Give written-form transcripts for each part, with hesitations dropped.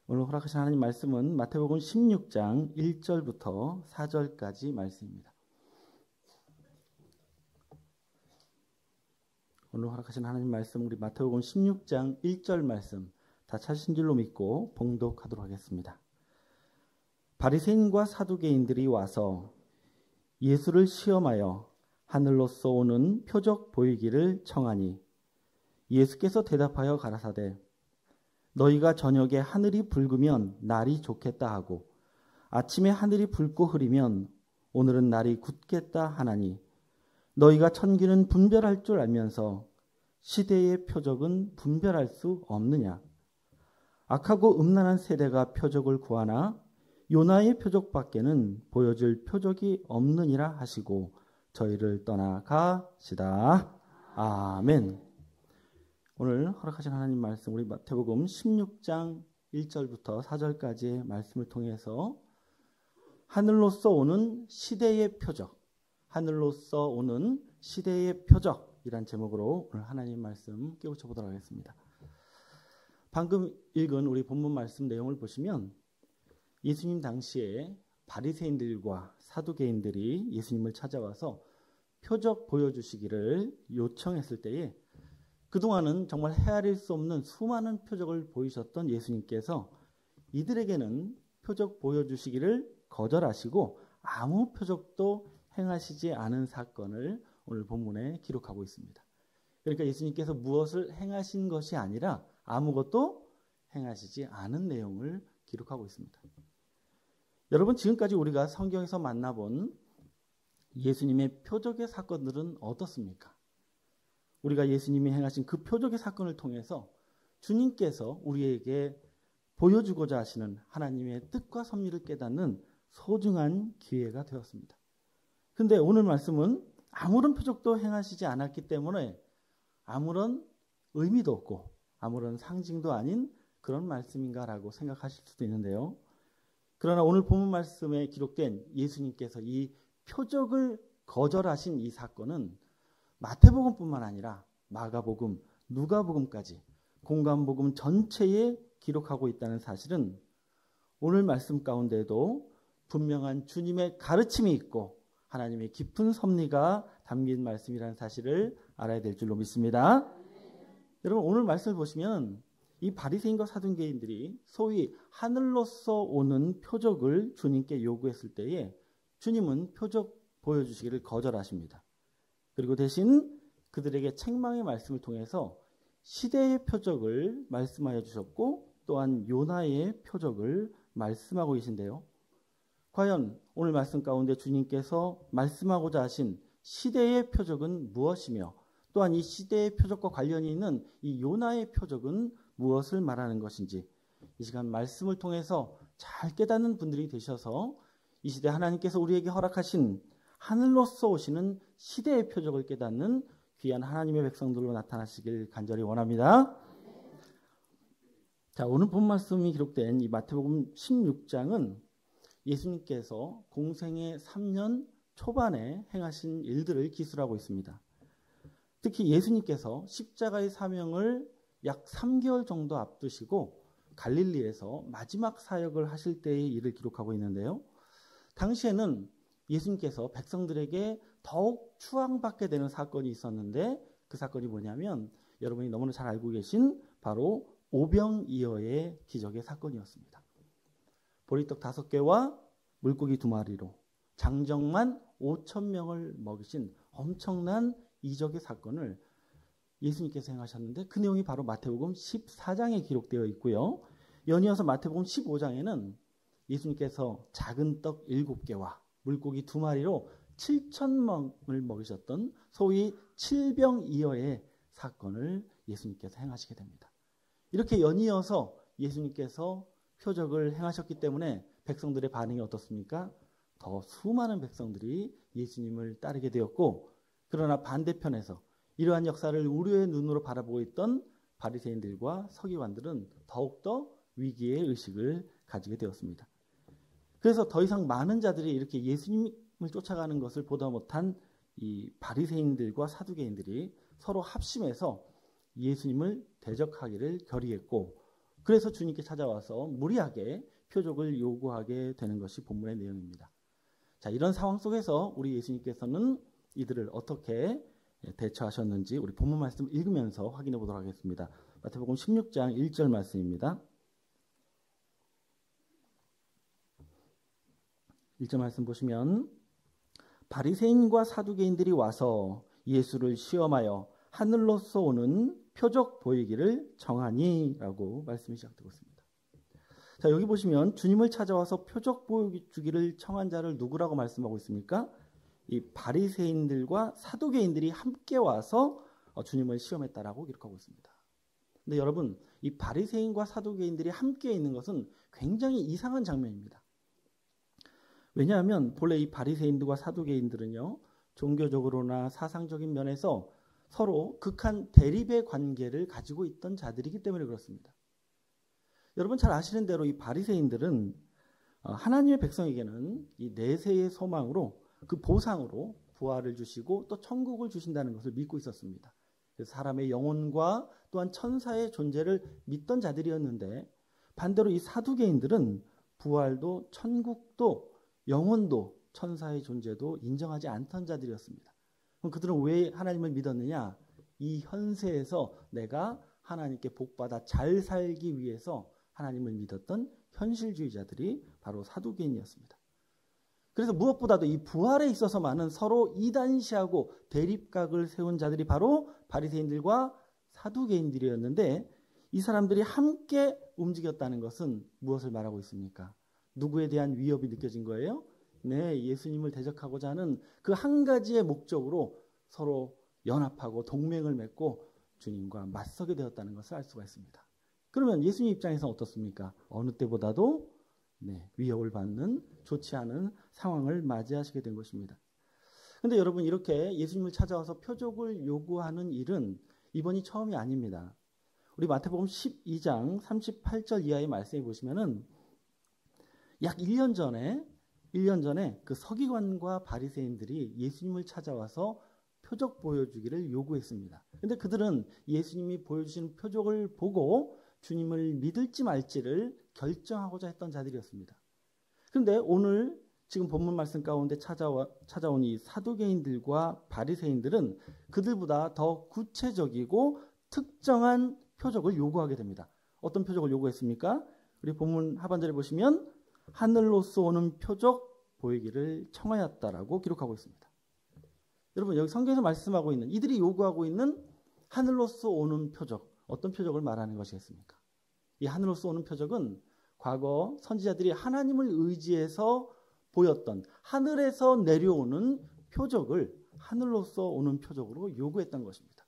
오늘 허락하신 하나님 말씀은 마태복음 16장 1절부터 4절까지 말씀입니다. 오늘 허락하신 하나님 말씀 우리 마태복음 16장 1절 말씀 다 찾으신 줄로 믿고 봉독하도록 하겠습니다. 바리새인과 사두개인들이 와서 예수를 시험하여 하늘로서 오는 표적 보이기를 청하니 예수께서 대답하여 가라사대 너희가 저녁에 하늘이 붉으면 날이 좋겠다 하고 아침에 하늘이 붉고 흐리면 오늘은 날이 굳겠다 하나니 너희가 천기는 분별할 줄 알면서 시대의 표적은 분별할 수 없느냐? 악하고 음란한 세대가 표적을 구하나 요나의 표적밖에는 보여줄 표적이 없느니라 하시고 저희를 떠나가시다. 아멘. 오늘 허락하신 하나님 말씀 우리 마태복음 16장 1절부터 4절까지의 말씀을 통해서 하늘로서 오는 시대의 표적, 하늘로서 오는 시대의 표적이란 제목으로 오늘 하나님 말씀 깨우쳐 보도록 하겠습니다. 방금 읽은 우리 본문 말씀 내용을 보시면 예수님 당시에 바리새인들과 사두개인들이 예수님을 찾아와서 표적 보여주시기를 요청했을 때에 그동안은 정말 헤아릴 수 없는 수많은 표적을 보이셨던 예수님께서 이들에게는 표적 보여주시기를 거절하시고 아무 표적도 행하시지 않은 사건을 오늘 본문에 기록하고 있습니다. 그러니까 예수님께서 무엇을 행하신 것이 아니라 아무것도 행하시지 않은 내용을 기록하고 있습니다. 여러분 지금까지 우리가 성경에서 만나본 예수님의 표적의 사건들은 어떻습니까? 우리가 예수님이 행하신 그 표적의 사건을 통해서 주님께서 우리에게 보여주고자 하시는 하나님의 뜻과 섭리를 깨닫는 소중한 기회가 되었습니다. 그런데 오늘 말씀은 아무런 표적도 행하시지 않았기 때문에 아무런 의미도 없고 아무런 상징도 아닌 그런 말씀인가라고 생각하실 수도 있는데요. 그러나 오늘 본문 말씀에 기록된 예수님께서 이 표적을 거절하신 이 사건은 마태복음뿐만 아니라 마가복음, 누가복음까지 공관복음 전체에 기록하고 있다는 사실은 오늘 말씀 가운데도 분명한 주님의 가르침이 있고 하나님의 깊은 섭리가 담긴 말씀이라는 사실을 알아야 될 줄로 믿습니다. 여러분 오늘 말씀을 보시면 이 바리새인과 사두개인들이 소위 하늘로서 오는 표적을 주님께 요구했을 때에 주님은 표적 보여주시기를 거절하십니다. 그리고 대신 그들에게 책망의 말씀을 통해서 시대의 표적을 말씀하여 주셨고 또한 요나의 표적을 말씀하고 계신데요. 과연 오늘 말씀 가운데 주님께서 말씀하고자 하신 시대의 표적은 무엇이며 또한 이 시대의 표적과 관련이 있는 이 요나의 표적은 무엇을 말하는 것인지 이 시간 말씀을 통해서 잘 깨닫는 분들이 되셔서 이 시대 하나님께서 우리에게 허락하신 하늘로서 오시는 시대의 표적을 깨닫는 귀한 하나님의 백성들로 나타나시길 간절히 원합니다. 자, 오늘 본 말씀이 기록된 이 마태복음 16장은 예수님께서 공생의 3년 초반에 행하신 일들을 기술하고 있습니다. 특히 예수님께서 십자가의 사명을 약 3개월 정도 앞두시고 갈릴리에서 마지막 사역을 하실 때의 일을 기록하고 있는데요. 당시에는 예수님께서 백성들에게 더욱 추앙받게 되는 사건이 있었는데 그 사건이 뭐냐면 여러분이 너무나 잘 알고 계신 바로 오병이어의 기적의 사건이었습니다. 보리떡 5개와 물고기 2마리로 장정만 5,000명을 먹이신 엄청난 이적의 사건을 예수님께서 행하셨는데 그 내용이 바로 마태복음 14장에 기록되어 있고요. 연이어서 마태복음 15장에는 예수님께서 작은 떡 7개와 물고기 2마리로 7,000명을 먹이셨던 소위 칠병이어의 사건을 예수님께서 행하시게 됩니다. 이렇게 연이어서 예수님께서 표적을 행하셨기 때문에 백성들의 반응이 어떻습니까? 더 수많은 백성들이 예수님을 따르게 되었고 그러나 반대편에서 이러한 역사를 우려의 눈으로 바라보고 있던 바리새인들과 서기관들은 더욱더 위기의 의식을 가지게 되었습니다. 그래서 더 이상 많은 자들이 이렇게 예수님을 쫓아가는 것을 보다 못한 이 바리새인들과 사두개인들이 서로 합심해서 예수님을 대적하기를 결의했고 그래서 주님께 찾아와서 무리하게 표적을 요구하게 되는 것이 본문의 내용입니다. 자, 이런 상황 속에서 우리 예수님께서는 이들을 어떻게 대처하셨는지 우리 본문 말씀 읽으면서 확인해 보도록 하겠습니다. 마태복음 16장 1절 말씀입니다. 1절 말씀 보시면 바리새인과 사두개인들이 와서 예수를 시험하여 하늘로서 오는 표적 보이기를 청하니라고 말씀이 시작되고 있습니다. 자, 여기 보시면 주님을 찾아와서 표적 보여주기를 청한 자를 누구라고 말씀하고 있습니까? 이 바리새인들과 사두개인들이 함께 와서 주님을 시험했다라고 기록하고 있습니다. 근데 여러분, 이 바리새인과 사두개인들이 함께 있는 것은 굉장히 이상한 장면입니다. 왜냐하면 본래 이 바리새인들과 사두개인들은요, 종교적으로나 사상적인 면에서 서로 극한 대립의 관계를 가지고 있던 자들이기 때문에 그렇습니다. 여러분 잘 아시는 대로 이 바리새인들은 하나님의 백성에게는 이 내세의 소망으로 그 보상으로 부활을 주시고 또 천국을 주신다는 것을 믿고 있었습니다. 그래서 사람의 영혼과 또한 천사의 존재를 믿던 자들이었는데 반대로 이 사두개인들은 부활도 천국도 영혼도 천사의 존재도 인정하지 않던 자들이었습니다. 그럼 그들은 왜 하나님을 믿었느냐? 이 현세에서 내가 하나님께 복받아 잘 살기 위해서 하나님을 믿었던 현실주의자들이 바로 사두개인이었습니다. 그래서 무엇보다도 이 부활에 있어서만은 서로 이단시하고 대립각을 세운 자들이 바로 바리새인들과 사두개인들이었는데 이 사람들이 함께 움직였다는 것은 무엇을 말하고 있습니까? 누구에 대한 위협이 느껴진 거예요? 네, 예수님을 대적하고자 하는 그 한 가지의 목적으로 서로 연합하고 동맹을 맺고 주님과 맞서게 되었다는 것을 알 수가 있습니다. 그러면 예수님 입장에서는 어떻습니까? 어느 때보다도 위협을 받는 좋지 않은 상황을 맞이하시게 된 것입니다. 그런데 여러분 이렇게 예수님을 찾아와서 표적을 요구하는 일은 이번이 처음이 아닙니다. 우리 마태복음 12장 38절 이하의 말씀에 보시면은 약 1년 전에 그 서기관과 바리새인들이 예수님을 찾아와서 표적 보여주기를 요구했습니다. 그런데 그들은 예수님이 보여주신 표적을 보고 주님을 믿을지 말지를 결정하고자 했던 자들이었습니다. 그런데 오늘 지금 본문 말씀 가운데 찾아온 이 사두개인들과 바리새인들은 그들보다 더 구체적이고 특정한 표적을 요구하게 됩니다. 어떤 표적을 요구했습니까? 우리 본문 하반절에 보시면 하늘로서 오는 표적 보이기를 청하였다라고 기록하고 있습니다. 여러분 여기 성경에서 말씀하고 있는 이들이 요구하고 있는 하늘로서 오는 표적, 어떤 표적을 말하는 것이겠습니까? 이 하늘로서 오는 표적은 과거 선지자들이 하나님을 의지해서 보였던 하늘에서 내려오는 표적을 하늘로서 오는 표적으로 요구했던 것입니다.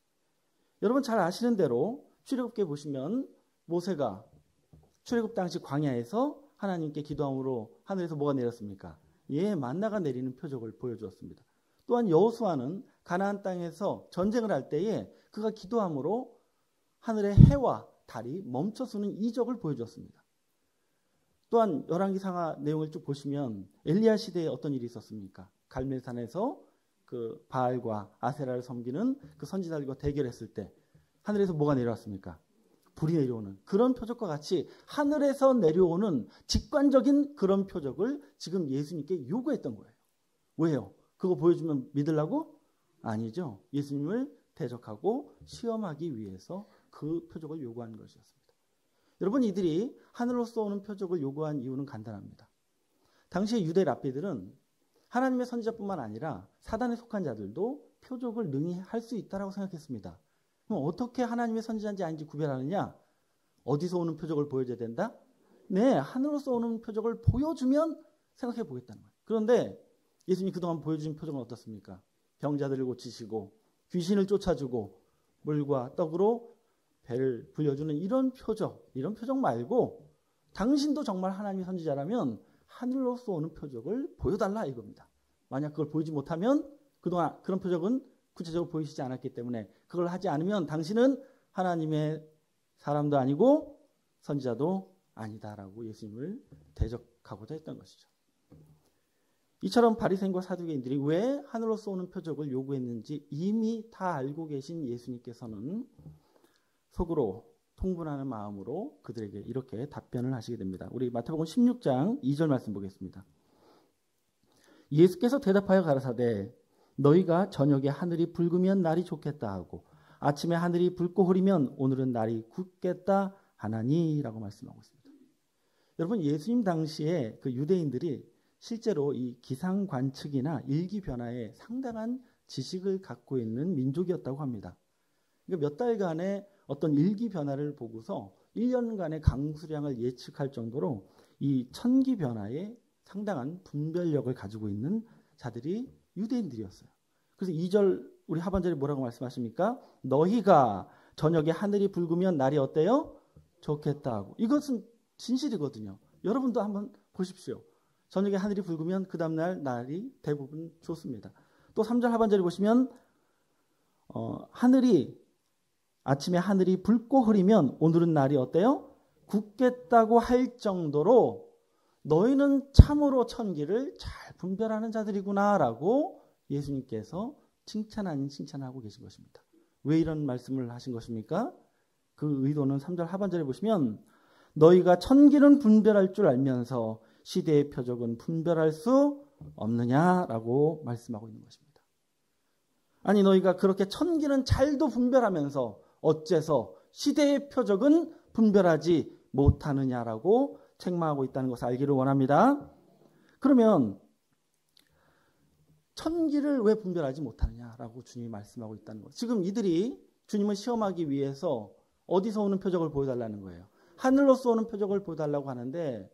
여러분 잘 아시는 대로 출애굽기에 보시면 모세가 출애굽 당시 광야에서 하나님께 기도함으로 하늘에서 뭐가 내렸습니까? 만나가 내리는 표적을 보여주었습니다. 또한 여호수아는 가나안 땅에서 전쟁을 할 때에 그가 기도함으로 하늘의 해와 달이 멈춰서는 이적을 보여주었습니다. 또한 열왕기상하 내용을 쭉 보시면 엘리야 시대에 어떤 일이 있었습니까? 갈멜산에서 그 바알과 아세라를 섬기는 그 선지자들과 대결했을 때 하늘에서 뭐가 내려왔습니까? 불이 내려오는 그런 표적과 같이 하늘에서 내려오는 직관적인 그런 표적을 지금 예수님께 요구했던 거예요. 왜요? 그거 보여주면 믿으려고? 아니죠. 예수님을 대적하고 시험하기 위해서 그 표적을 요구한 것이었습니다. 여러분 이들이 하늘로서 오는 표적을 요구한 이유는 간단합니다. 당시의 유대 랍비들은 하나님의 선지자뿐만 아니라 사단에 속한 자들도 표적을 능히 할 수 있다라고 생각했습니다. 그럼 어떻게 하나님의 선지자인지 아닌지 구별하느냐? 어디서 오는 표적을 보여줘야 된다? 네, 하늘로서 오는 표적을 보여주면 생각해 보겠다는 거예요. 그런데 예수님이 그동안 보여준 표적은 어떻습니까? 병자들을 고치시고 귀신을 쫓아주고 물과 떡으로 배를 불려주는 이런 표적 말고 당신도 정말 하나님의 선지자라면 하늘로서 오는 표적을 보여달라 이겁니다. 만약 그걸 보이지 못하면 그동안 그런 표적은 구체적으로 보이시지 않았기 때문에 그걸 하지 않으면 당신은 하나님의 사람도 아니고 선지자도 아니다라고 예수님을 대적하고자 했던 것이죠. 이처럼 바리새인과 사두개인들이 왜 하늘로서 오는 표적을 요구했는지 이미 다 알고 계신 예수님께서는 속으로 통분하는 마음으로 그들에게 이렇게 답변을 하시게 됩니다. 우리 마태복음 16장 2절 말씀 보겠습니다. 예수께서 대답하여 가라사대 너희가 저녁에 하늘이 붉으면 날이 좋겠다 하고 아침에 하늘이 붉고 흐리면 오늘은 날이 굳겠다 하나니라고 말씀하고 있습니다. 여러분, 예수님 당시에 그 유대인들이 실제로 이 기상 관측이나 일기 변화에 상당한 지식을 갖고 있는 민족이었다고 합니다. 그러니까 몇 달간의 어떤 일기 변화를 보고서 1년간의 강수량을 예측할 정도로 이 천기 변화에 상당한 분별력을 가지고 있는 자들이 유대인들이었어요. 그래서 2절 우리 하반절에 뭐라고 말씀하십니까? 너희가 저녁에 하늘이 붉으면 날이 어때요? 좋겠다 하고. 이것은 진실이거든요. 여러분도 한번 보십시오. 저녁에 하늘이 붉으면 그 다음날 날이 대부분 좋습니다. 또 3절 하반절에 보시면 아침에 하늘이 붉고 흐리면 오늘은 날이 어때요? 굳겠다고 할 정도로 너희는 참으로 천기를 잘 분별하는 자들이구나 라고 예수님께서 칭찬 아닌 칭찬을 하고 계신 것입니다. 왜 이런 말씀을 하신 것입니까? 그 의도는 3절 하반절에 보시면 너희가 천기는 분별할 줄 알면서 시대의 표적은 분별할 수 없느냐라고 말씀하고 있는 것입니다. 아니 너희가 그렇게 천기는 잘도 분별하면서 어째서 시대의 표적은 분별하지 못하느냐라고 책망하고 있다는 것을 알기를 원합니다. 그러면 천기를 왜 분별하지 못하느냐라고 주님이 말씀하고 있다는 것. 지금 이들이 주님을 시험하기 위해서 어디서 오는 표적을 보여달라는 거예요. 하늘로서 오는 표적을 보여달라고 하는데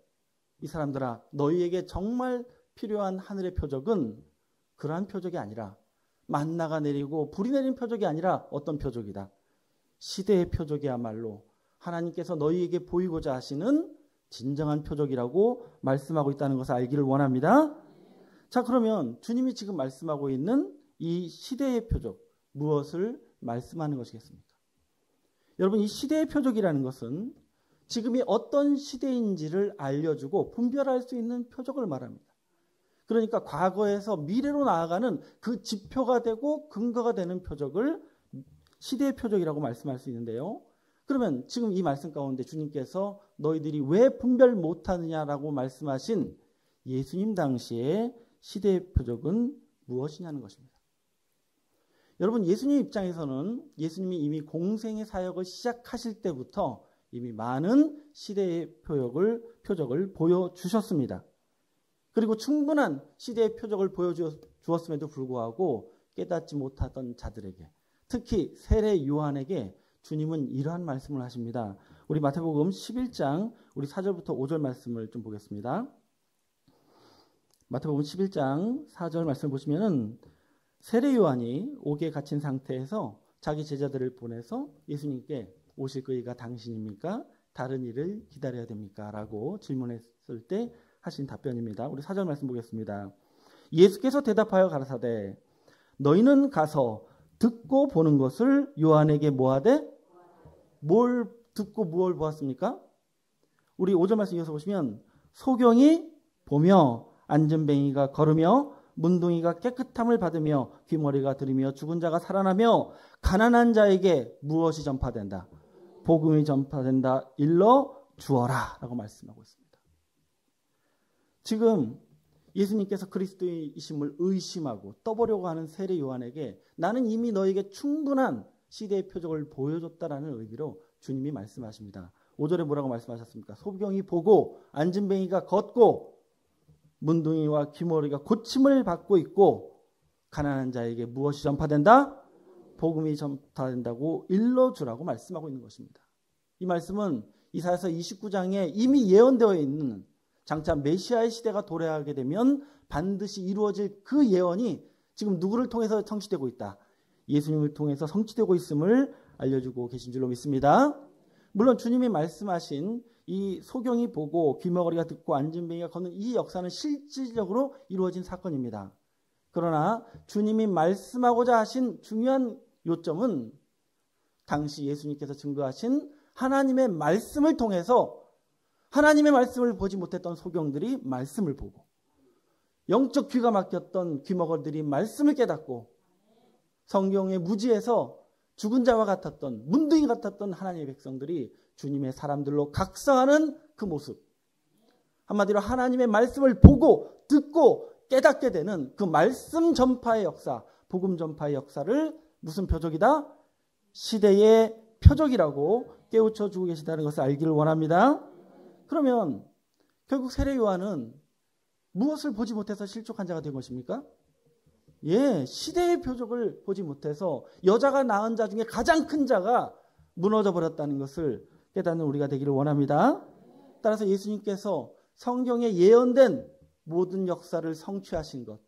이 사람들아 너희에게 정말 필요한 하늘의 표적은 그러한 표적이 아니라 만나가 내리고 불이 내린 표적이 아니라 어떤 표적이다. 시대의 표적이야말로 하나님께서 너희에게 보이고자 하시는 진정한 표적이라고 말씀하고 있다는 것을 알기를 원합니다. 자, 그러면 주님이 지금 말씀하고 있는 이 시대의 표적, 무엇을 말씀하는 것이겠습니까? 여러분, 이 시대의 표적이라는 것은 지금이 어떤 시대인지를 알려주고 분별할 수 있는 표적을 말합니다. 그러니까 과거에서 미래로 나아가는 그 지표가 되고 근거가 되는 표적을 시대의 표적이라고 말씀할 수 있는데요. 그러면 지금 이 말씀 가운데 주님께서 너희들이 왜 분별 못하느냐라고 말씀하신 예수님 당시의 시대의 표적은 무엇이냐는 것입니다. 여러분, 예수님 입장에서는 예수님이 이미 공생의 사역을 시작하실 때부터 이미 많은 시대의 표적을 보여주셨습니다. 그리고 충분한 시대의 표적을 보여주었음에도 불구하고 깨닫지 못하던 자들에게, 특히 세례 요한에게 주님은 이러한 말씀을 하십니다. 우리 마태복음 11장 우리 4절부터 5절 말씀을 좀 보겠습니다. 마태복음 11장 4절 말씀을 보시면은 세례 요한이 옥에 갇힌 상태에서 자기 제자들을 보내서 예수님께 오실 그이가 당신입니까? 다른 일을 기다려야 됩니까? 라고 질문했을 때 하신 답변입니다. 우리 4절 말씀 보겠습니다. 예수께서 대답하여 가라사대 너희는 가서 듣고 보는 것을 요한에게 뭐하되? 뭘 듣고 무엇을 보았습니까? 우리 5절 말씀 이어서 보시면 소경이 보며 안전뱅이가 걸으며 문둥이가 깨끗함을 받으며 귀머리가 들으며 죽은 자가 살아나며 가난한 자에게 무엇이 전파된다? 복음이 전파된다. 일러 주어라 라고 말씀하고 있습니다. 지금 예수님께서 그리스도이심을 의심하고 떠보려고 하는 세례 요한에게 나는 이미 너에게 충분한 시대의 표적을 보여줬다라는 의미로 주님이 말씀하십니다. 5절에 뭐라고 말씀하셨습니까? 소경이 보고 안진뱅이가 걷고 문둥이와 귀머리가 고침을 받고 있고 가난한 자에게 무엇이 전파된다? 복음이 전파된다고 일러주라고 말씀하고 있는 것입니다. 이 말씀은 이사야서 29장에 이미 예언되어 있는 장차 메시아의 시대가 도래하게 되면 반드시 이루어질 그 예언이 지금 누구를 통해서 성취되고 있다. 예수님을 통해서 성취되고 있음을 알려주고 계신 줄로 믿습니다. 물론 주님이 말씀하신 이 소경이 보고 귀머거리가 듣고 안진뱅이가 걷는 이 역사는 실질적으로 이루어진 사건입니다. 그러나 주님이 말씀하고자 하신 중요한 요점은 당시 예수님께서 증거하신 하나님의 말씀을 통해서 하나님의 말씀을 보지 못했던 소경들이 말씀을 보고 영적 귀가 막혔던 귀머거리들이 말씀을 깨닫고 성경의 무지에서 죽은 자와 같았던, 문둥이 같았던 하나님의 백성들이 주님의 사람들로 각성하는 그 모습, 한마디로 하나님의 말씀을 보고 듣고 깨닫게 되는 그 말씀 전파의 역사, 복음 전파의 역사를 무슨 표적이다? 시대의 표적이라고 깨우쳐 주고 계시다는 것을 알기를 원합니다. 그러면 결국 세례 요한은 무엇을 보지 못해서 실족한 자가 된 것입니까? 예, 시대의 표적을 보지 못해서 여자가 낳은 자 중에 가장 큰 자가 무너져 버렸다는 것을 깨닫는 우리가 되기를 원합니다. 따라서 예수님께서 성경에 예언된 모든 역사를 성취하신 것,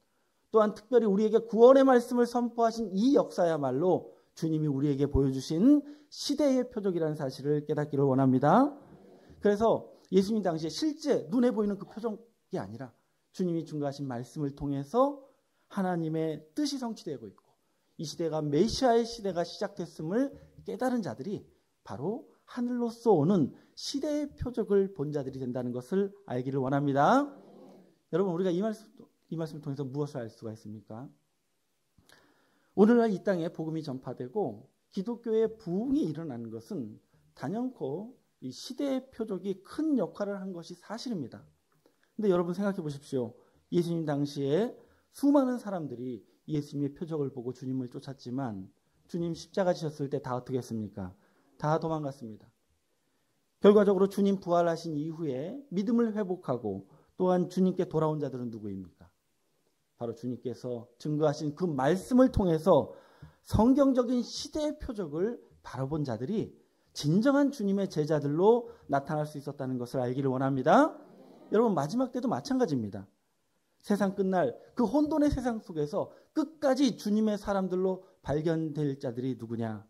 또한 특별히 우리에게 구원의 말씀을 선포하신 이 역사야말로 주님이 우리에게 보여주신 시대의 표적이라는 사실을 깨닫기를 원합니다. 그래서 예수님 당시에 실제 눈에 보이는 그 표적이 아니라 주님이 증거하신 말씀을 통해서 하나님의 뜻이 성취되고 있고 이 시대가 메시아의 시대가 시작됐음을 깨달은 자들이 바로 하늘로서 오는 시대의 표적을 본 자들이 된다는 것을 알기를 원합니다. 여러분, 우리가 이 말씀을 통해서 무엇을 알 수가 있습니까? 오늘날 이 땅에 복음이 전파되고 기독교의 부흥이 일어나는 것은 단연코 이 시대의 표적이 큰 역할을 한 것이 사실입니다. 근데 여러분 생각해 보십시오. 예수님 당시에 수많은 사람들이 예수님의 표적을 보고 주님을 쫓았지만 주님 십자가 지셨을 때 다 어떻게 했습니까? 다 도망갔습니다. 결과적으로 주님 부활하신 이후에 믿음을 회복하고 또한 주님께 돌아온 자들은 누구입니까? 바로 주님께서 증거하신 그 말씀을 통해서 성경적인 시대의 표적을 바라본 자들이 진정한 주님의 제자들로 나타날 수 있었다는 것을 알기를 원합니다. 여러분, 마지막 때도 마찬가지입니다. 세상 끝날 그 혼돈의 세상 속에서 끝까지 주님의 사람들로 발견될 자들이 누구냐?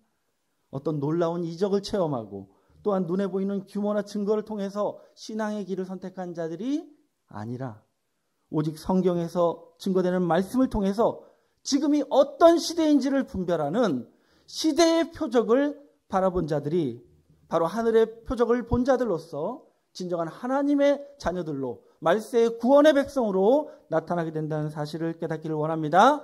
어떤 놀라운 이적을 체험하고 또한 눈에 보이는 규모나 증거를 통해서 신앙의 길을 선택한 자들이 아니라 오직 성경에서 증거되는 말씀을 통해서 지금이 어떤 시대인지를 분별하는 시대의 표적을 바라본 자들이 바로 하늘의 표적을 본 자들로서 진정한 하나님의 자녀들로 말세의 구원의 백성으로 나타나게 된다는 사실을 깨닫기를 원합니다.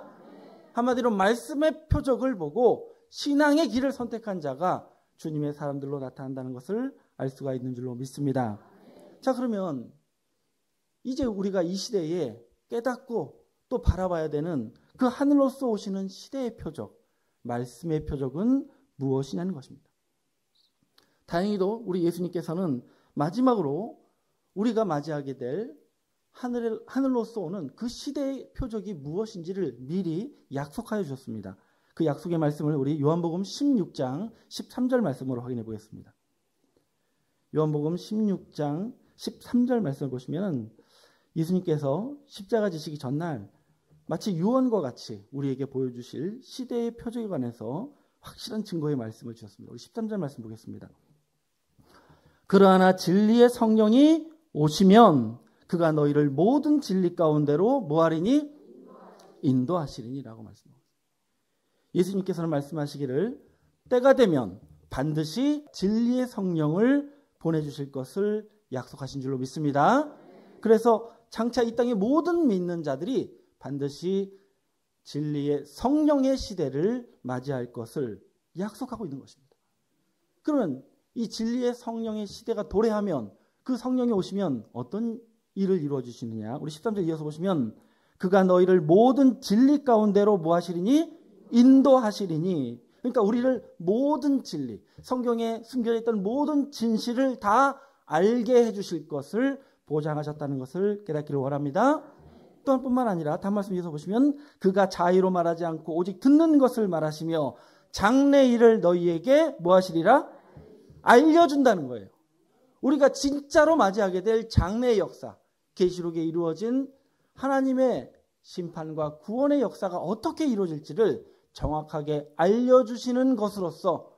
한마디로 말씀의 표적을 보고 신앙의 길을 선택한 자가 주님의 사람들로 나타난다는 것을 알 수가 있는 줄로 믿습니다. 자, 그러면 이제 우리가 이 시대에 깨닫고 또 바라봐야 되는 그 하늘로서 오시는 시대의 표적, 말씀의 표적은 무엇이냐는 것입니다. 다행히도 우리 예수님께서는 마지막으로 우리가 맞이하게 될 하늘로서 오는 그 시대의 표적이 무엇인지를 미리 약속하여 주셨습니다. 그 약속의 말씀을 우리 요한복음 16장 13절 말씀으로 확인해 보겠습니다. 요한복음 16장 13절 말씀을 보시면 예수님께서 십자가 지시기 전날 마치 유언과 같이 우리에게 보여주실 시대의 표적에 관해서 확실한 증거의 말씀을 주셨습니다. 우리 13절 말씀 보겠습니다. 그러나 진리의 성령이 오시면 그가 너희를 모든 진리 가운데로 뭐하리니? 인도하시리니라고 말씀합니다. 예수님께서는 말씀하시기를 때가 되면 반드시 진리의 성령을 보내주실 것을 약속하신 줄로 믿습니다. 그래서 장차 이 땅의 모든 믿는 자들이 반드시 진리의 성령의 시대를 맞이할 것을 약속하고 있는 것입니다. 그러면 이 진리의 성령의 시대가 도래하면 그 성령이 오시면 어떤 일을 이루어 주시느냐? 우리 13절 이어서 보시면 그가 너희를 모든 진리 가운데로 뭐 하시리니? 인도하시리니. 그러니까 우리를 모든 진리, 성경에 숨겨져 있던 모든 진실을 다 알게 해주실 것을 보장하셨다는 것을 깨닫기를 원합니다. 또한 뿐만 아니라 다음 말씀 이어서 보시면 그가 자의로 말하지 않고 오직 듣는 것을 말하시며 장래 일을 너희에게 뭐 하시리라? 알려준다는 거예요. 우리가 진짜로 맞이하게 될 장래의 역사, 계시록에 이루어진 하나님의 심판과 구원의 역사가 어떻게 이루어질지를 정확하게 알려주시는 것으로서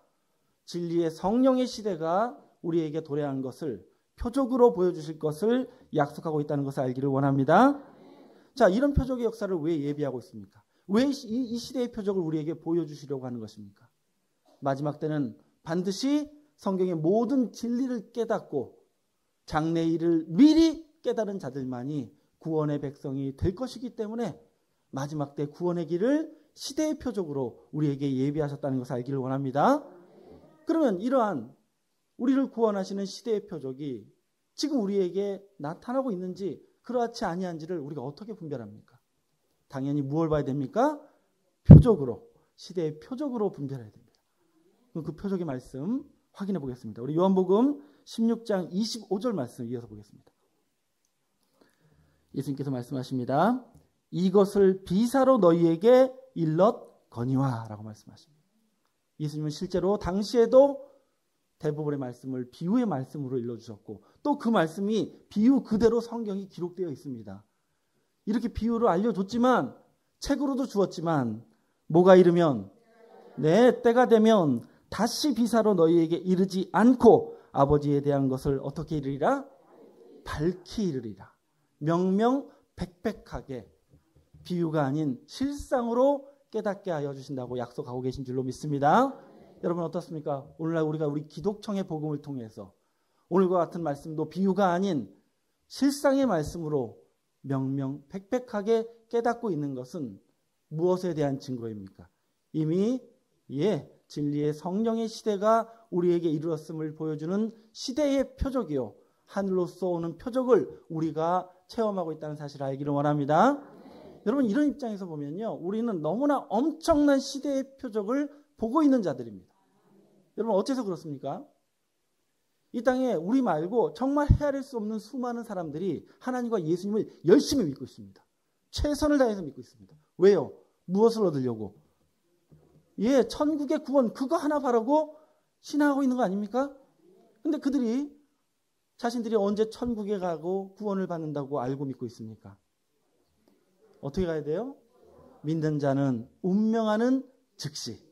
진리의 성령의 시대가 우리에게 도래한 것을 표적으로 보여주실 것을 약속하고 있다는 것을 알기를 원합니다. 자, 이런 표적의 역사를 왜 예비하고 있습니까? 왜 이 시대의 표적을 우리에게 보여주시려고 하는 것입니까? 마지막 때는 반드시 성경의 모든 진리를 깨닫고 장래 일을 미리 깨달은 자들만이 구원의 백성이 될 것이기 때문에 마지막 때 구원의 길을 시대의 표적으로 우리에게 예비하셨다는 것을 알기를 원합니다. 그러면 이러한 우리를 구원하시는 시대의 표적이 지금 우리에게 나타나고 있는지 그렇지 아니한지를 우리가 어떻게 분별합니까? 당연히 무엇을 봐야 됩니까? 표적으로, 시대의 표적으로 분별해야 됩니다. 그 표적의 말씀 확인해 보겠습니다. 우리 요한복음 16장 25절 말씀 이어서 보겠습니다. 예수님께서 말씀하십니다. 이것을 비사로 너희에게 일렀거니와 라고 말씀하십니다. 예수님은 실제로 당시에도 대부분의 말씀을 비유의 말씀으로 일러주셨고 또 그 말씀이 비유 그대로 성경이 기록되어 있습니다. 이렇게 비유를 알려줬지만 책으로도 주었지만 뭐가 이르면 때가 되면 다시 비사로 너희에게 이르지 않고 아버지에 대한 것을 어떻게 이르리라? 밝히 이르리라. 명명백백하게 비유가 아닌 실상으로 깨닫게 하여 주신다고 약속하고 계신 줄로 믿습니다. 여러분 어떻습니까? 오늘날 우리가 우리 기독청의 복음을 통해서 오늘과 같은 말씀도 비유가 아닌 실상의 말씀으로 명명백백하게 깨닫고 있는 것은 무엇에 대한 증거입니까? 이미 진리의 성령의 시대가 우리에게 이르렀음을 보여주는 시대의 표적이요. 하늘로서 오는 표적을 우리가 체험하고 있다는 사실을 알기를 원합니다. 여러분 이런 입장에서 보면요. 우리는 너무나 엄청난 시대의 표적을 보고 있는 자들입니다. 여러분 어째서 그렇습니까? 이 땅에 우리 말고 정말 헤아릴 수 없는 수많은 사람들이 하나님과 예수님을 열심히 믿고 있습니다. 최선을 다해서 믿고 있습니다. 왜요? 무엇을 얻으려고? 천국의 구원 그거 하나 바라고 신앙하고 있는 거 아닙니까? 근데 그들이 자신들이 언제 천국에 가고 구원을 받는다고 알고 믿고 있습니까? 어떻게 가야 돼요? 믿는 자는 운명하는 즉시.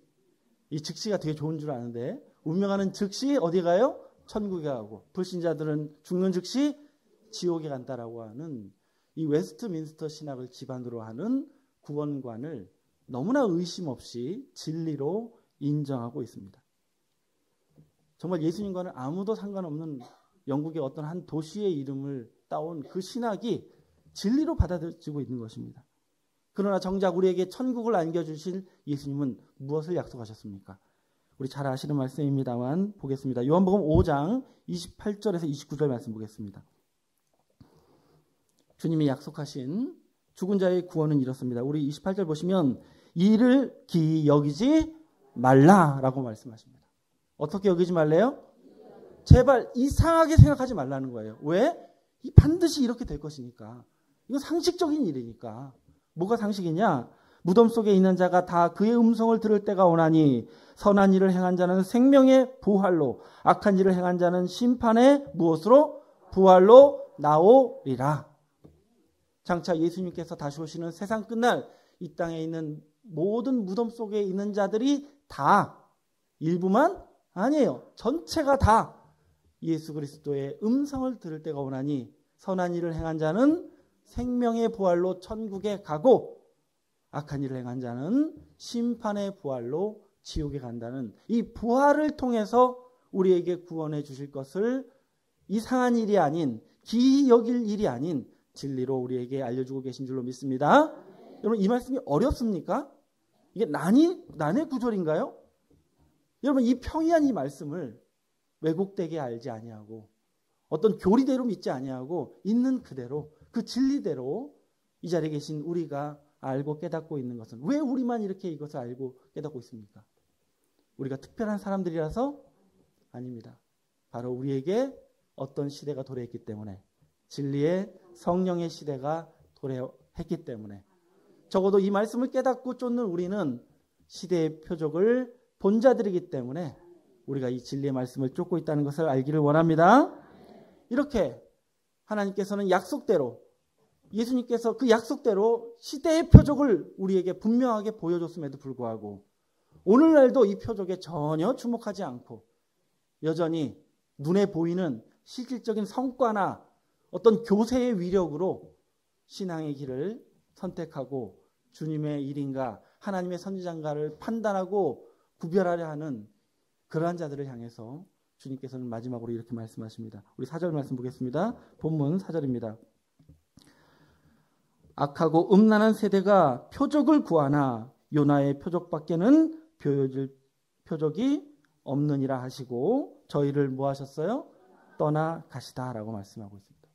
이 즉시가 되게 좋은 줄 아는데 운명하는 즉시 어디 가요? 천국에 가고 불신자들은 죽는 즉시 지옥에 간다라고 하는 이 웨스트민스터 신학을 기반으로 하는 구원관을 너무나 의심 없이 진리로 인정하고 있습니다. 정말 예수님과는 아무도 상관없는 영국의 어떤 한 도시의 이름을 따온 그 신학이 진리로 받아들여지고 있는 것입니다. 그러나 정작 우리에게 천국을 안겨주실 예수님은 무엇을 약속하셨습니까? 우리 잘 아시는 말씀입니다만 보겠습니다. 요한복음 5장 28절에서 29절 말씀 보겠습니다. 주님이 약속하신 죽은 자의 구원은 이렇습니다. 우리 28절 보시면 이를 기이 여기지 말라라고 말씀하십니다. 어떻게 여기지 말래요? 제발 이상하게 생각하지 말라는 거예요. 왜? 반드시 이렇게 될 것이니까. 이거 상식적인 일이니까. 뭐가 상식이냐? 무덤 속에 있는 자가 다 그의 음성을 들을 때가 오나니 선한 일을 행한 자는 생명의 부활로 악한 일을 행한 자는 심판의 무엇으로? 부활로 나오리라. 장차 예수님께서 다시 오시는 세상 끝날 이 땅에 있는 모든 무덤 속에 있는 자들이 다 일부만 아니에요. 전체가 다 예수 그리스도의 음성을 들을 때가 오나니 선한 일을 행한 자는 생명의 부활로 천국에 가고 악한 일을 행한 자는 심판의 부활로 지옥에 간다는 이 부활을 통해서 우리에게 구원해 주실 것을 이상한 일이 아닌 기이 여길 일이 아닌 진리로 우리에게 알려주고 계신 줄로 믿습니다. 여러분 이 말씀이 어렵습니까? 이게 난의 구절인가요? 여러분 이 평이한 이 말씀을 왜곡되게 알지 아니하고 어떤 교리대로 믿지 아니하고 있는 그대로 그 진리대로 이 자리에 계신 우리가 알고 깨닫고 있는 것은 왜 우리만 이렇게 이것을 알고 깨닫고 있습니까? 우리가 특별한 사람들이라서? 아닙니다. 바로 우리에게 어떤 시대가 도래했기 때문에 진리의 성령의 시대가 도래했기 때문에 적어도 이 말씀을 깨닫고 쫓는 우리는 시대의 표적을 본 자들이기 때문에 우리가 이 진리의 말씀을 쫓고 있다는 것을 알기를 원합니다. 이렇게 하나님께서는 약속대로 예수님께서 그 약속대로 시대의 표적을 우리에게 분명하게 보여줬음에도 불구하고 오늘날도 이 표적에 전혀 주목하지 않고 여전히 눈에 보이는 실질적인 성과나 어떤 교세의 위력으로 신앙의 길을 선택하고 주님의 일인가 하나님의 선지자인가를 판단하고 구별하려 하는 그러한 자들을 향해서 주님께서는 마지막으로 이렇게 말씀하십니다. 우리 4절 말씀 보겠습니다. 본문 4절입니다. 악하고 음란한 세대가 표적을 구하나 요나의 표적밖에는 보여줄 표적이 없느니라 하시고 저희를 뭐 하셨어요? 떠나가시다라고 말씀하고 있습니다.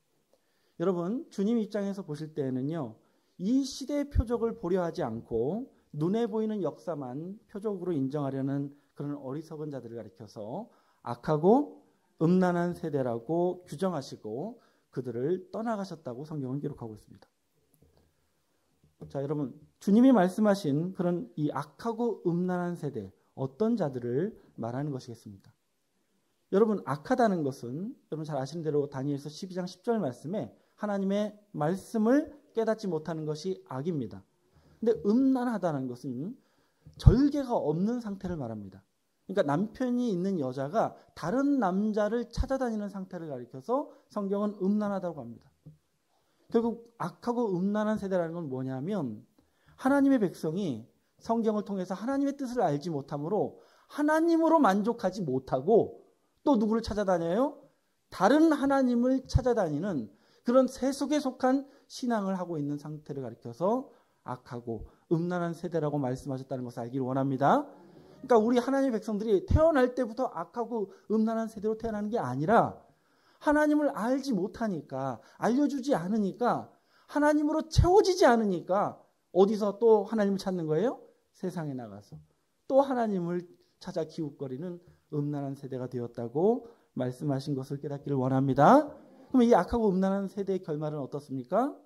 여러분, 주님 입장에서 보실 때에는요, 이 시대의 표적을 보려 하지 않고 눈에 보이는 역사만 표적으로 인정하려는 그런 어리석은 자들을 가리켜서 악하고 음란한 세대라고 규정하시고 그들을 떠나가셨다고 성경은 기록하고 있습니다. 자, 여러분, 주님이 말씀하신 그런 이 악하고 음란한 세대, 어떤 자들을 말하는 것이겠습니까? 여러분, 악하다는 것은 여러분 잘 아시는 대로 다니엘서 12장 10절 말씀에 하나님의 말씀을 깨닫지 못하는 것이 악입니다. 근데 음란하다는 것은 절개가 없는 상태를 말합니다. 그러니까 남편이 있는 여자가 다른 남자를 찾아다니는 상태를 가리켜서 성경은 음란하다고 합니다. 결국 악하고 음란한 세대라는 건 뭐냐면 하나님의 백성이 성경을 통해서 하나님의 뜻을 알지 못하므로 하나님으로 만족하지 못하고 또 누구를 찾아다녀요? 다른 하나님을 찾아다니는 그런 세속에 속한 신앙을 하고 있는 상태를 가리켜서 악하고 음란한 세대라고 말씀하셨다는 것을 알기를 원합니다. 그러니까 우리 하나님의 백성들이 태어날 때부터 악하고 음란한 세대로 태어나는 게 아니라 하나님을 알지 못하니까, 알려주지 않으니까, 하나님으로 채워지지 않으니까 어디서 또 하나님을 찾는 거예요? 세상에 나가서 또 하나님을 찾아 기웃거리는 음란한 세대가 되었다고 말씀하신 것을 깨닫기를 원합니다. 그럼 이 악하고 음란한 세대의 결말은 어떻습니까?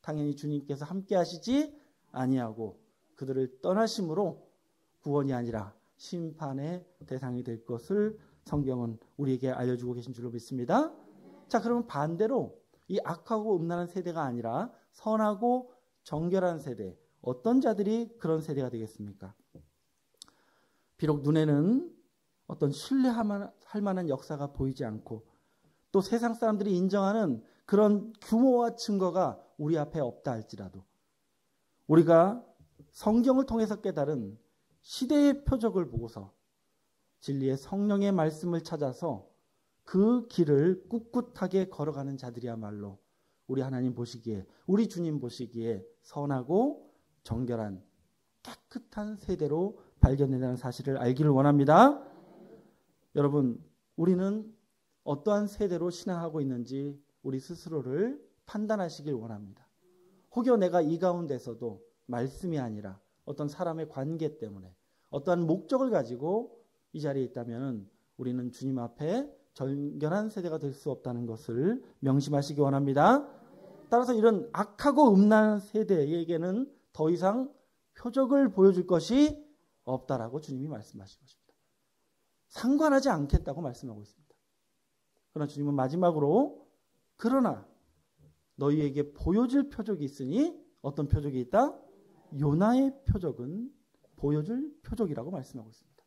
당연히 주님께서 함께 하시지 아니하고 그들을 떠나심으로 구원이 아니라 심판의 대상이 될 것을 성경은 우리에게 알려주고 계신 줄로 믿습니다. 자, 그러면 반대로 이 악하고 음란한 세대가 아니라 선하고 정결한 세대, 어떤 자들이 그런 세대가 되겠습니까? 비록 눈에는 어떤 신뢰할 만한 역사가 보이지 않고 또 세상 사람들이 인정하는 그런 규모와 증거가 우리 앞에 없다 할지라도 우리가 성경을 통해서 깨달은 시대의 표적을 보고서 진리의 성령의 말씀을 찾아서 그 길을 꿋꿋하게 걸어가는 자들이야말로 우리 하나님 보시기에, 우리 주님 보시기에 선하고 정결한 깨끗한 세대로 발견된다는 사실을 알기를 원합니다. 여러분, 우리는 어떠한 세대로 신앙하고 있는지 우리 스스로를 판단하시길 원합니다. 혹여 내가 이 가운데서도 말씀이 아니라 어떤 사람의 관계 때문에 어떠한 목적을 가지고 이 자리에 있다면 우리는 주님 앞에 정결한 세대가 될 수 없다는 것을 명심하시기 원합니다. 따라서 이런 악하고 음란한 세대에게는 더 이상 표적을 보여줄 것이 없다라고 주님이 말씀하신 것입니다. 상관하지 않겠다고 말씀하고 있습니다. 그러나 주님은 마지막으로 그러나 너희에게 보여줄 표적이 있으니 어떤 표적이 있다? 요나의 표적은 보여줄 표적이라고 말씀하고 있습니다.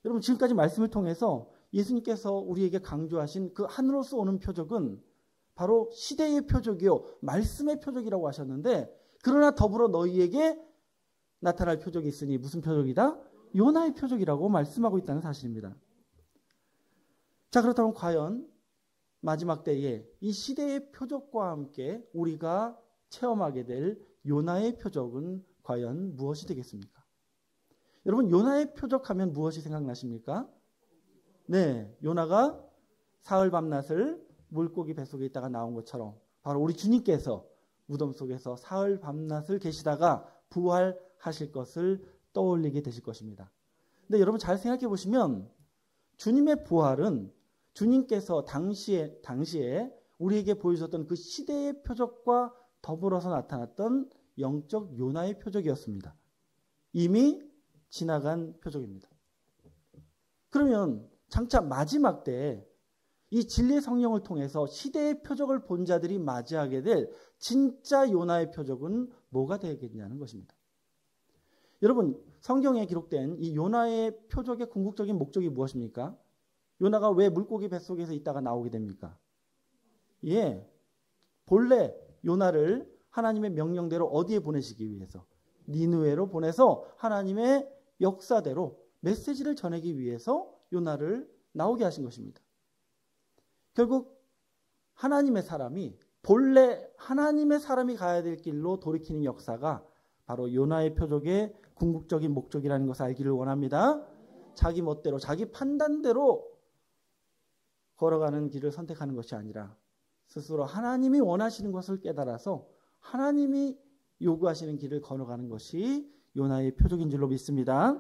여러분, 지금까지 말씀을 통해서 예수님께서 우리에게 강조하신 그 하늘로서 오는 표적은 바로 시대의 표적이요 말씀의 표적이라고 하셨는데, 그러나 더불어 너희에게 나타날 표적이 있으니 무슨 표적이다? 요나의 표적이라고 말씀하고 있다는 사실입니다. 자, 그렇다면 과연 마지막 때에 이 시대의 표적과 함께 우리가 체험하게 될 요나의 표적은 과연 무엇이 되겠습니까? 여러분, 요나의 표적하면 무엇이 생각나십니까? 네, 요나가 사흘 밤낮을 물고기 뱃속에 있다가 나온 것처럼 바로 우리 주님께서 무덤 속에서 사흘 밤낮을 계시다가 부활하실 것을 떠올리게 되실 것입니다. 근데 여러분 잘 생각해 보시면 주님의 부활은 주님께서 당시에 우리에게 보여주셨던 그 시대의 표적과 더불어서 나타났던 영적 요나의 표적이었습니다. 이미 지나간 표적입니다. 그러면 장차 마지막 때에 이 진리의 성령을 통해서 시대의 표적을 본 자들이 맞이하게 될 진짜 요나의 표적은 뭐가 되겠냐는 것입니다. 여러분, 성경에 기록된 이 요나의 표적의 궁극적인 목적이 무엇입니까? 요나가 왜 물고기 뱃속에서 있다가 나오게 됩니까? 예, 본래 요나를 하나님의 명령대로 어디에 보내시기 위해서? 니느웨로 보내서 하나님의 역사대로 메시지를 전하기 위해서 요나를 나오게 하신 것입니다. 결국 하나님의 사람이 본래 하나님의 사람이 가야 될 길로 돌이키는 역사가 바로 요나의 표적의 궁극적인 목적이라는 것을 알기를 원합니다. 자기 멋대로, 자기 판단대로 걸어가는 길을 선택하는 것이 아니라 스스로 하나님이 원하시는 것을 깨달아서 하나님이 요구하시는 길을 걸어가는 것이 요나의 표적인 줄로 믿습니다.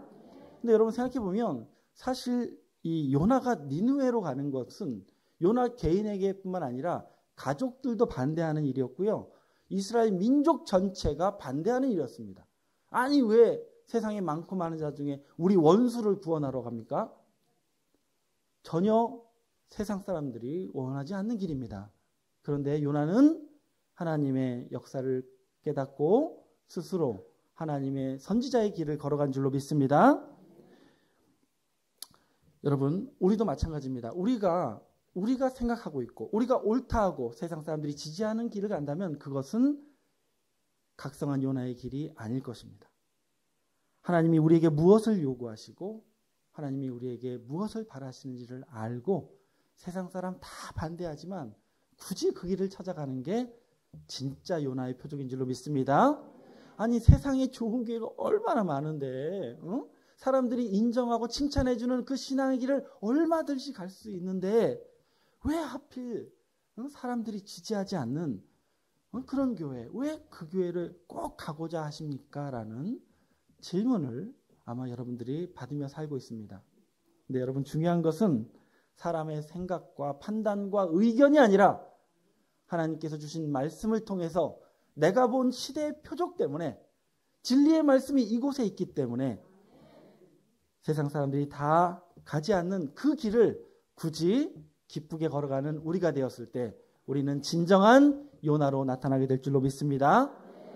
근데 여러분 생각해 보면 사실 이 요나가 니느웨로 가는 것은 요나 개인에게뿐만 아니라 가족들도 반대하는 일이었고요. 이스라엘 민족 전체가 반대하는 일이었습니다. 아니 왜 세상에 많고 많은 자 중에 우리 원수를 구원하러 갑니까? 전혀 세상 사람들이 원하지 않는 길입니다. 그런데 요나는 하나님의 역사를 깨닫고 스스로 하나님의 선지자의 길을 걸어간 줄로 믿습니다. 여러분, 우리도 마찬가지입니다. 우리가 생각하고 있고 우리가 옳다하고 세상 사람들이 지지하는 길을 간다면 그것은 각성한 요나의 길이 아닐 것입니다. 하나님이 우리에게 무엇을 요구하시고 하나님이 우리에게 무엇을 바라시는지를 알고 세상 사람 다 반대하지만 굳이 그 길을 찾아가는 게 진짜 요나의 표적인 줄로 믿습니다. 아니 세상에 좋은 기회가 얼마나 많은데 사람들이 인정하고 칭찬해주는 그 신앙의 길을 얼마든지 갈 수 있는데 왜 하필 사람들이 지지하지 않는 그런 교회, 왜 그 교회를 꼭 가고자 하십니까? 라는 질문을 아마 여러분들이 받으며 살고 있습니다. 근데 여러분 중요한 것은 사람의 생각과 판단과 의견이 아니라 하나님께서 주신 말씀을 통해서 내가 본 시대의 표적 때문에 진리의 말씀이 이곳에 있기 때문에 세상 사람들이 다 가지 않는 그 길을 굳이 기쁘게 걸어가는 우리가 되었을 때 우리는 진정한 요나로 나타나게 될 줄로 믿습니다.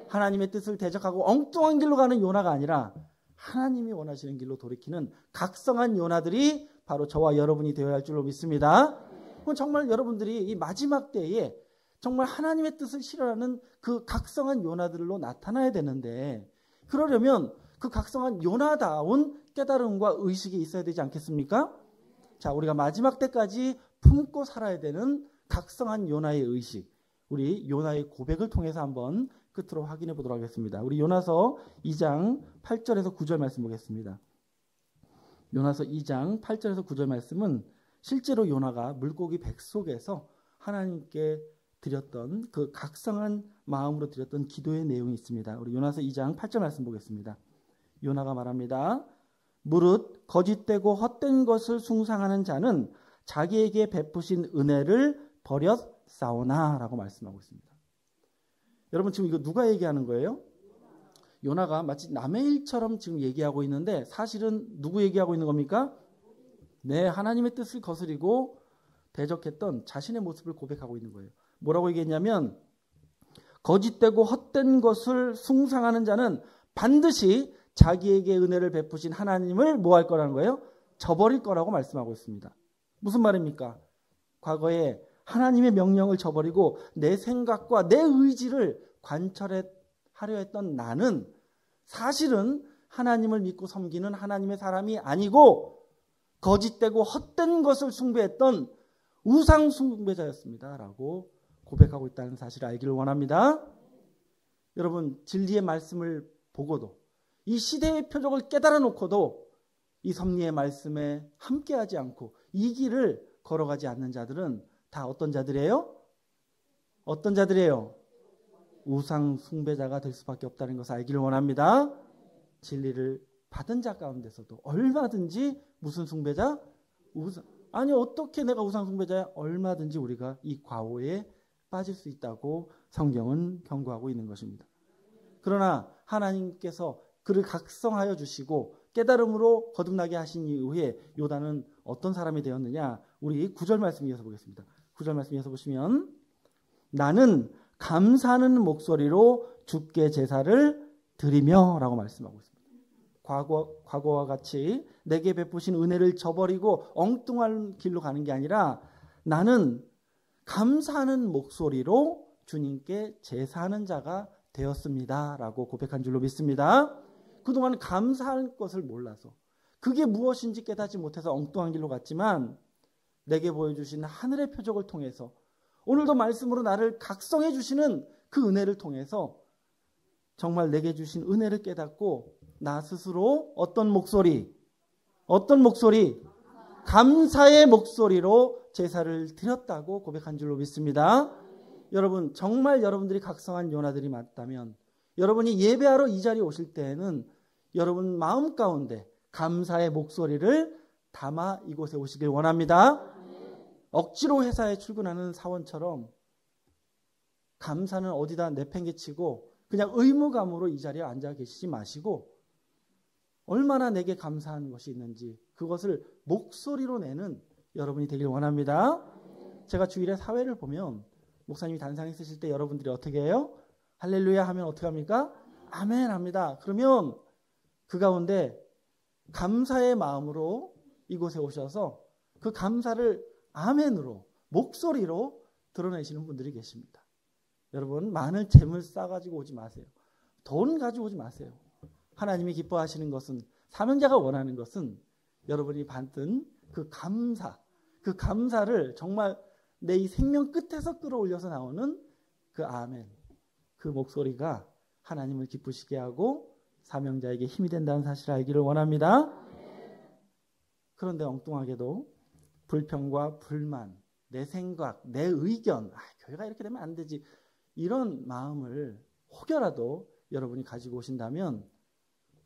하나님의 뜻을 대적하고 엉뚱한 길로 가는 요나가 아니라 하나님이 원하시는 길로 돌이키는 각성한 요나들이 바로 저와 여러분이 되어야 할 줄로 믿습니다. 정말 여러분들이 이 마지막 때에 정말 하나님의 뜻을 실현하는 그 각성한 요나들로 나타나야 되는데 그러려면 그 각성한 요나다운 깨달음과 의식이 있어야 되지 않겠습니까? 자, 우리가 마지막 때까지 품고 살아야 되는 각성한 요나의 의식, 우리 요나의 고백을 통해서 한번 끝으로 확인해 보도록 하겠습니다. 우리 요나서 2장 8절에서 9절 말씀 보겠습니다. 요나서 2장 8절에서 9절 말씀은 실제로 요나가 물고기 백 속에서 하나님께 드렸던 그 각성한 마음으로 드렸던 기도의 내용이 있습니다. 우리 요나서 2장 8절 말씀 보겠습니다. 요나가 말합니다. 무릇 거짓되고 헛된 것을 숭상하는 자는 자기에게 베푸신 은혜를 버렸사오나 라고 말씀하고 있습니다. 여러분 지금 이거 누가 얘기하는 거예요? 요나가 마치 남의 일처럼 지금 얘기하고 있는데 사실은 누구 얘기하고 있는 겁니까? 네, 하나님의 뜻을 거스리고 대적했던 자신의 모습을 고백하고 있는 거예요. 뭐라고 얘기했냐면 거짓되고 헛된 것을 숭상하는 자는 반드시 자기에게 은혜를 베푸신 하나님을 뭐 할 거라는 거예요? 저버릴 거라고 말씀하고 있습니다. 무슨 말입니까? 과거에 하나님의 명령을 저버리고 내 생각과 내 의지를 관철하려 했던 나는 사실은 하나님을 믿고 섬기는 하나님의 사람이 아니고 거짓되고 헛된 것을 숭배했던 우상 숭배자였습니다. 라고 고백하고 있다는 사실을 알기를 원합니다. 여러분 진리의 말씀을 보고도 이 시대의 표적을 깨달아 놓고도 이 섭리의 말씀에 함께하지 않고 이 길을 걸어가지 않는 자들은 다 어떤 자들이에요? 어떤 자들이에요? 우상 숭배자가 될 수밖에 없다는 것을 알기를 원합니다. 진리를 받은 자 가운데서도 얼마든지 무슨 숭배자? 아니 어떻게 내가 우상 숭배자야? 얼마든지 우리가 이 과오에 빠질 수 있다고 성경은 경고하고 있는 것입니다. 그러나 하나님께서 그를 각성하여 주시고 깨달음으로 거듭나게 하신 이후에 요나는 어떤 사람이 되었느냐? 우리 9절 말씀 이어서 보겠습니다. 9절 말씀 이어서 보시면 나는 감사하는 목소리로 주께 제사를 드리며 라고 말씀하고 있습니다. 과거와 같이 내게 베푸신 은혜를 저버리고 엉뚱한 길로 가는 게 아니라 나는 감사하는 목소리로 주님께 제사하는 자가 되었습니다. 라고 고백한 줄로 믿습니다. 그동안 감사할 것을 몰라서 그게 무엇인지 깨닫지 못해서 엉뚱한 길로 갔지만 내게 보여주신 하늘의 표적을 통해서 오늘도 말씀으로 나를 각성해 주시는 그 은혜를 통해서 정말 내게 주신 은혜를 깨닫고 나 스스로 어떤 목소리? 감사의 목소리로 제사를 드렸다고 고백한 줄로 믿습니다. 여러분, 정말 여러분들이 각성한 요나들이 맞다면 여러분이 예배하러 이 자리에 오실 때에는 여러분 마음 가운데 감사의 목소리를 담아 이곳에 오시길 원합니다. 억지로 회사에 출근하는 사원처럼 감사는 어디다 내팽개치고 그냥 의무감으로 이 자리에 앉아 계시지 마시고 얼마나 내게 감사한 것이 있는지 그것을 목소리로 내는 여러분이 되길 원합니다. 제가 주일에 사회를 보면 목사님이 단상에 쓰실 때 여러분들이 어떻게 해요? 할렐루야 하면 어떻게 합니까? 아멘 합니다. 그러면 그 가운데 감사의 마음으로 이곳에 오셔서 그 감사를 아멘으로 목소리로 드러내시는 분들이 계십니다. 여러분 많은 재물 싸가지고 오지 마세요. 돈 가지고 오지 마세요. 하나님이 기뻐하시는 것은 사명자가 원하는 것은 여러분이 받은 그 감사를 정말 내 이 생명 끝에서 끌어올려서 나오는 그 아멘, 그 목소리가 하나님을 기쁘시게 하고 사명자에게 힘이 된다는 사실을 알기를 원합니다. 그런데 엉뚱하게도 불평과 불만, 내 생각, 내 의견, 교회가 이렇게 되면 안 되지, 이런 마음을 혹여라도 여러분이 가지고 오신다면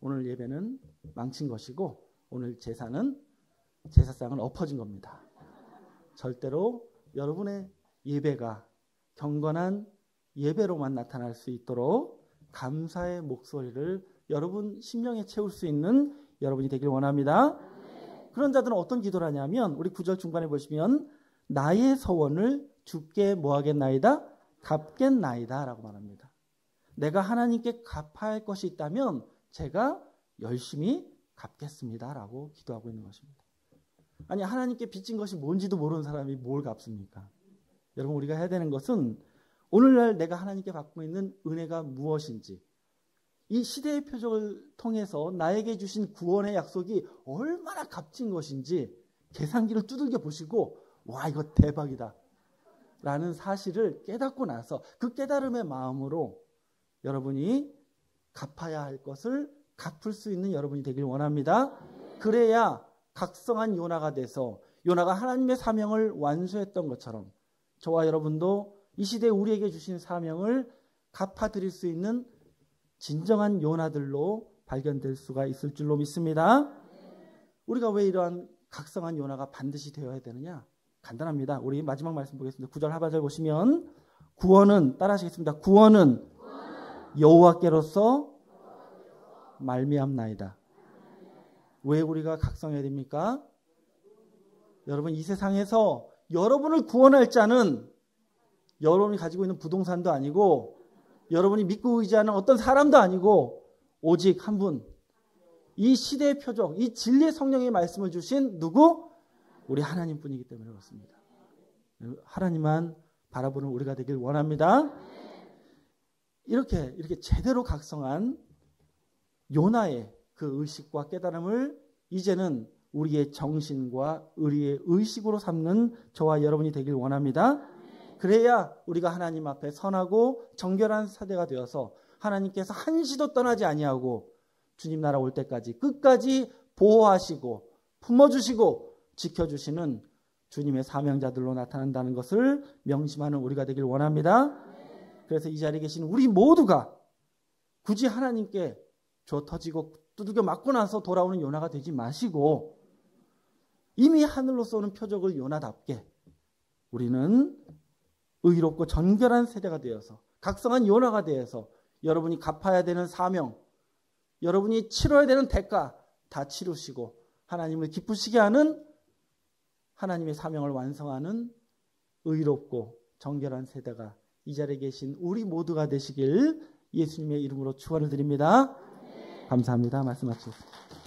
오늘 예배는 망친 것이고 오늘 제사상은 엎어진 겁니다. 절대로 여러분의 예배가 경건한 예배로만 나타날 수 있도록 감사의 목소리를 여러분 심령에 채울 수 있는 여러분이 되길 원합니다. 그런 자들은 어떤 기도를 하냐면 우리 9절 중반에 보시면 나의 서원을 주께 뭐하겠나이다? 갚겠나이다 라고 말합니다. 내가 하나님께 갚아야 할 것이 있다면 제가 열심히 갚겠습니다 라고 기도하고 있는 것입니다. 아니 하나님께 빚진 것이 뭔지도 모르는 사람이 뭘 갚습니까? 여러분 우리가 해야 되는 것은 오늘날 내가 하나님께 받고 있는 은혜가 무엇인지 이 시대의 표적을 통해서 나에게 주신 구원의 약속이 얼마나 값진 것인지 계산기를 두들겨 보시고 와 이거 대박이다 라는 사실을 깨닫고 나서 그 깨달음의 마음으로 여러분이 갚아야 할 것을 갚을 수 있는 여러분이 되길 원합니다. 그래야 각성한 요나가 돼서 요나가 하나님의 사명을 완수했던 것처럼 저와 여러분도 이 시대에 우리에게 주신 사명을 갚아드릴 수 있는 진정한 요나들로 발견될 수가 있을 줄로 믿습니다. 우리가 왜 이러한 각성한 요나가 반드시 되어야 되느냐? 간단합니다. 우리 마지막 말씀 보겠습니다. 9절 하반절 보시면 구원은 따라하시겠습니다. 구원은 여호와께로서 말미암나이다. 왜 우리가 각성해야 됩니까? 여러분 이 세상에서 여러분을 구원할 자는 여러분이 가지고 있는 부동산도 아니고 여러분이 믿고 의지하는 어떤 사람도 아니고 오직 한 분, 이 시대의 표적, 이 진리의 성령의 말씀을 주신 누구? 우리 하나님뿐이기 때문에 그렇습니다. 하나님만 바라보는 우리가 되길 원합니다. 이렇게 제대로 각성한 요나의 그 의식과 깨달음을 이제는 우리의 정신과 우리의 의식으로 삼는 저와 여러분이 되길 원합니다. 그래야 우리가 하나님 앞에 선하고 정결한 사대가 되어서 하나님께서 한시도 떠나지 아니하고 주님 나라 올 때까지 끝까지 보호하시고 품어주시고 지켜주시는 주님의 사명자들로 나타난다는 것을 명심하는 우리가 되길 원합니다. 그래서 이 자리에 계신 우리 모두가 굳이 하나님께 줘 터지고 두들겨 맞고 나서 돌아오는 요나가 되지 마시고 이미 하늘로서 오는 표적을 요나답게 우리는 의롭고 정결한 세대가 되어서 각성한 요나가 되어서 여러분이 갚아야 되는 사명, 여러분이 치러야 되는 대가 다 치르시고 하나님을 기쁘시게 하는 하나님의 사명을 완성하는 의롭고 정결한 세대가 이 자리에 계신 우리 모두가 되시길 예수님의 이름으로 축원을 드립니다. 감사합니다. 말씀 마치겠습니다.